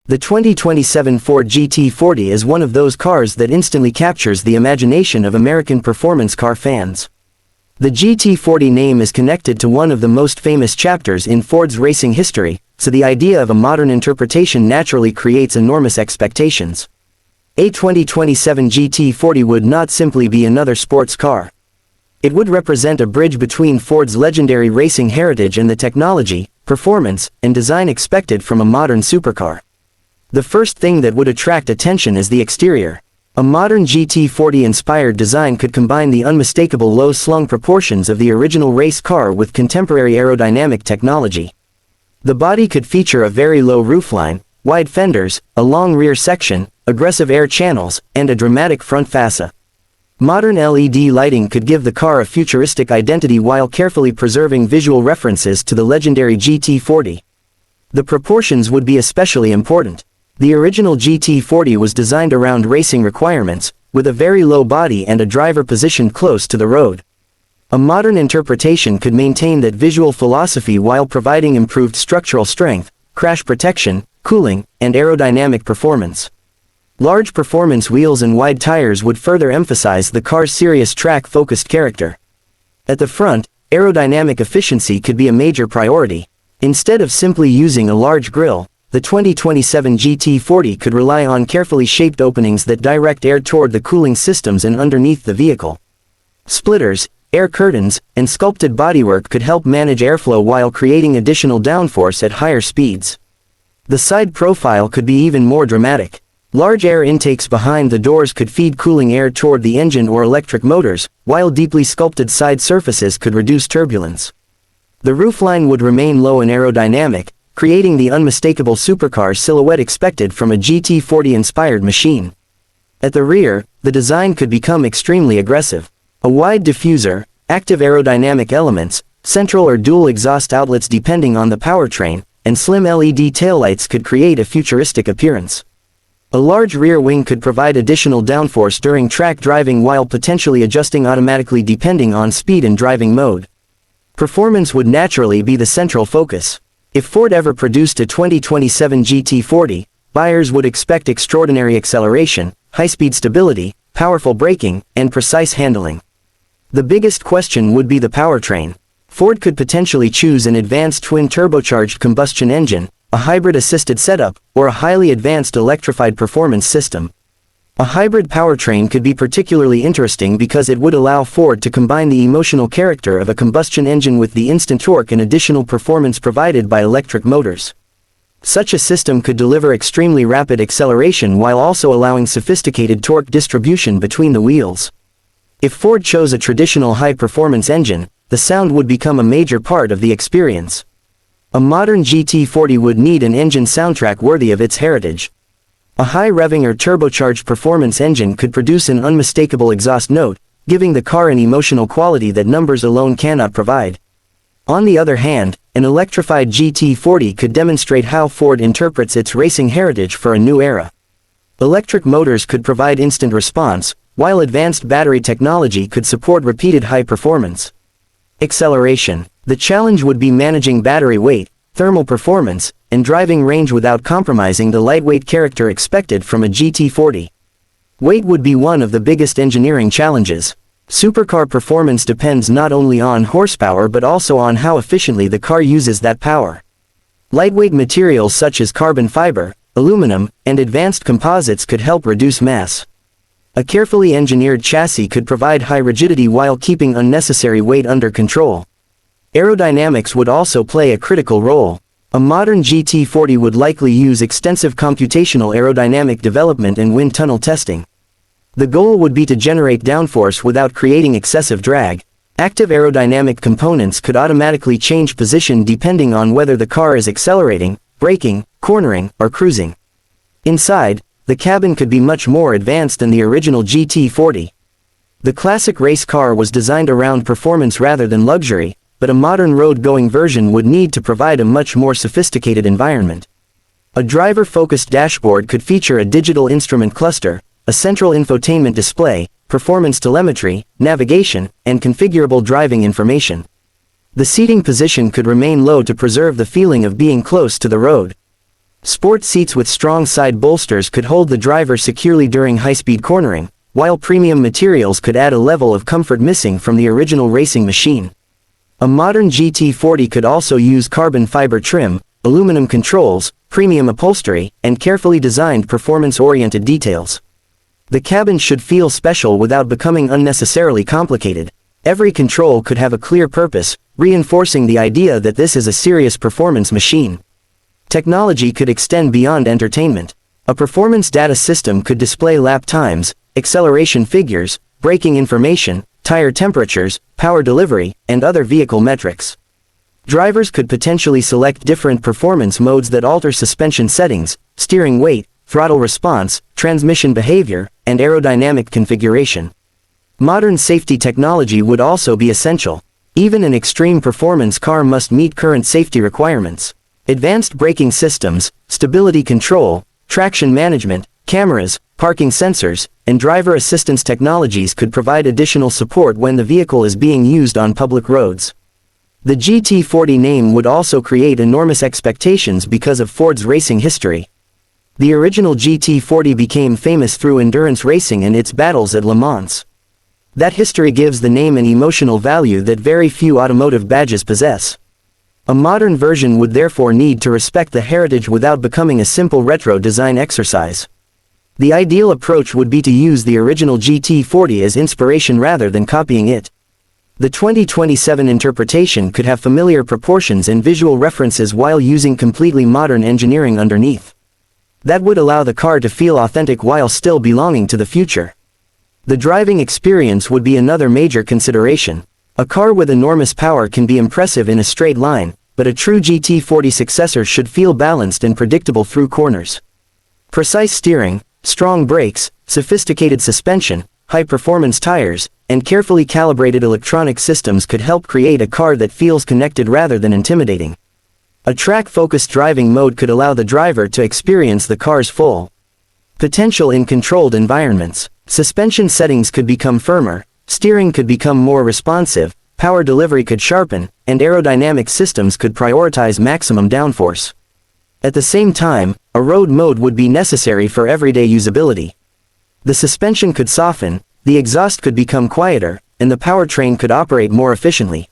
The 2027 Ford GT40 is one of those cars that instantly captures the imagination of American performance car fans. The GT40 name is connected to one of the most famous chapters in Ford's racing history, so the idea of a modern interpretation naturally creates enormous expectations. A 2027 GT40 would not simply be another sports car. It would represent a bridge between Ford's legendary racing heritage and the technology, performance, and design expected from a modern supercar. The first thing that would attract attention is the exterior. A modern GT40-inspired design could combine the unmistakable low-slung proportions of the original race car with contemporary aerodynamic technology. The body could feature a very low roofline, wide fenders, a long rear section, aggressive air channels, and a dramatic front fascia. Modern LED lighting could give the car a futuristic identity while carefully preserving visual references to the legendary GT40. The proportions would be especially important. The original GT40 was designed around racing requirements, with a very low body and a driver positioned close to the road. A modern interpretation could maintain that visual philosophy while providing improved structural strength, crash protection, cooling, and aerodynamic performance. Large performance wheels and wide tires would further emphasize the car's serious track-focused character. At the front, aerodynamic efficiency could be a major priority. Instead of simply using a large grille, the 2027 GT40 could rely on carefully shaped openings that direct air toward the cooling systems and underneath the vehicle. Splitters, air curtains, and sculpted bodywork could help manage airflow while creating additional downforce at higher speeds. The side profile could be even more dramatic. Large air intakes behind the doors could feed cooling air toward the engine or electric motors, while deeply sculpted side surfaces could reduce turbulence. The roofline would remain low and aerodynamic, creating the unmistakable supercar silhouette expected from a GT40-inspired machine. At the rear, the design could become extremely aggressive. A wide diffuser, active aerodynamic elements, central or dual exhaust outlets depending on the powertrain, and slim LED taillights could create a futuristic appearance. A large rear wing could provide additional downforce during track driving while potentially adjusting automatically depending on speed and driving mode. Performance would naturally be the central focus. If Ford ever produced a 2027 GT40, buyers would expect extraordinary acceleration, high-speed stability, powerful braking, and precise handling. The biggest question would be the powertrain. Ford could potentially choose an advanced twin-turbocharged combustion engine, a hybrid-assisted setup, or a highly advanced electrified performance system. A hybrid powertrain could be particularly interesting because it would allow Ford to combine the emotional character of a combustion engine with the instant torque and additional performance provided by electric motors. Such a system could deliver extremely rapid acceleration while also allowing sophisticated torque distribution between the wheels. If Ford chose a traditional high-performance engine, the sound would become a major part of the experience. A modern GT40 would need an engine soundtrack worthy of its heritage. A high-revving or turbocharged performance engine could produce an unmistakable exhaust note, giving the car an emotional quality that numbers alone cannot provide. On the other hand, an electrified GT40 could demonstrate how Ford interprets its racing heritage for a new era. Electric motors could provide instant response, while advanced battery technology could support repeated high performance. Acceleration. The challenge would be managing battery weight, thermal performance, and driving range without compromising the lightweight character expected from a GT40. Weight would be one of the biggest engineering challenges. Supercar performance depends not only on horsepower but also on how efficiently the car uses that power. Lightweight materials such as carbon fiber, aluminum, and advanced composites could help reduce mass. A carefully engineered chassis could provide high rigidity while keeping unnecessary weight under control. Aerodynamics would also play a critical role. A modern GT40 would likely use extensive computational aerodynamic development and wind tunnel testing. The goal would be to generate downforce without creating excessive drag. Active aerodynamic components could automatically change position depending on whether the car is accelerating, braking, cornering, or cruising. Inside, the cabin could be much more advanced than the original GT40. The classic race car was designed around performance rather than luxury, but a modern road-going version would need to provide a much more sophisticated environment. A driver-focused dashboard could feature a digital instrument cluster, a central infotainment display, performance telemetry, navigation, and configurable driving information. The seating position could remain low to preserve the feeling of being close to the road. Sport seats with strong side bolsters could hold the driver securely during high-speed cornering, while premium materials could add a level of comfort missing from the original racing machine. A modern GT40 could also use carbon fiber trim, aluminum controls, premium upholstery, and carefully designed performance-oriented details. The cabin should feel special without becoming unnecessarily complicated. Every control could have a clear purpose, reinforcing the idea that this is a serious performance machine. Technology could extend beyond entertainment. A performance data system could display lap times, acceleration figures, braking information, tire temperatures, power delivery, and other vehicle metrics. Drivers could potentially select different performance modes that alter suspension settings, steering weight, throttle response, transmission behavior, and aerodynamic configuration. Modern safety technology would also be essential. Even an extreme performance car must meet current safety requirements. Advanced braking systems, stability control, traction management, cameras, parking sensors, and driver assistance technologies could provide additional support when the vehicle is being used on public roads. The GT40 name would also create enormous expectations because of Ford's racing history. The original GT40 became famous through endurance racing and its battles at Le Mans. That history gives the name an emotional value that very few automotive badges possess. A modern version would therefore need to respect the heritage without becoming a simple retro design exercise. The ideal approach would be to use the original GT40 as inspiration rather than copying it. The 2027 interpretation could have familiar proportions and visual references while using completely modern engineering underneath. That would allow the car to feel authentic while still belonging to the future. The driving experience would be another major consideration. A car with enormous power can be impressive in a straight line, but a true GT40 successor should feel balanced and predictable through corners. Precise steering, strong brakes, sophisticated suspension, high-performance tires, and carefully calibrated electronic systems could help create a car that feels connected rather than intimidating. A track-focused driving mode could allow the driver to experience the car's full potential in controlled environments. Suspension settings could become firmer, steering could become more responsive, power delivery could sharpen, and aerodynamic systems could prioritize maximum downforce. At the same time, a road mode would be necessary for everyday usability. The suspension could soften, the exhaust could become quieter, and the powertrain could operate more efficiently.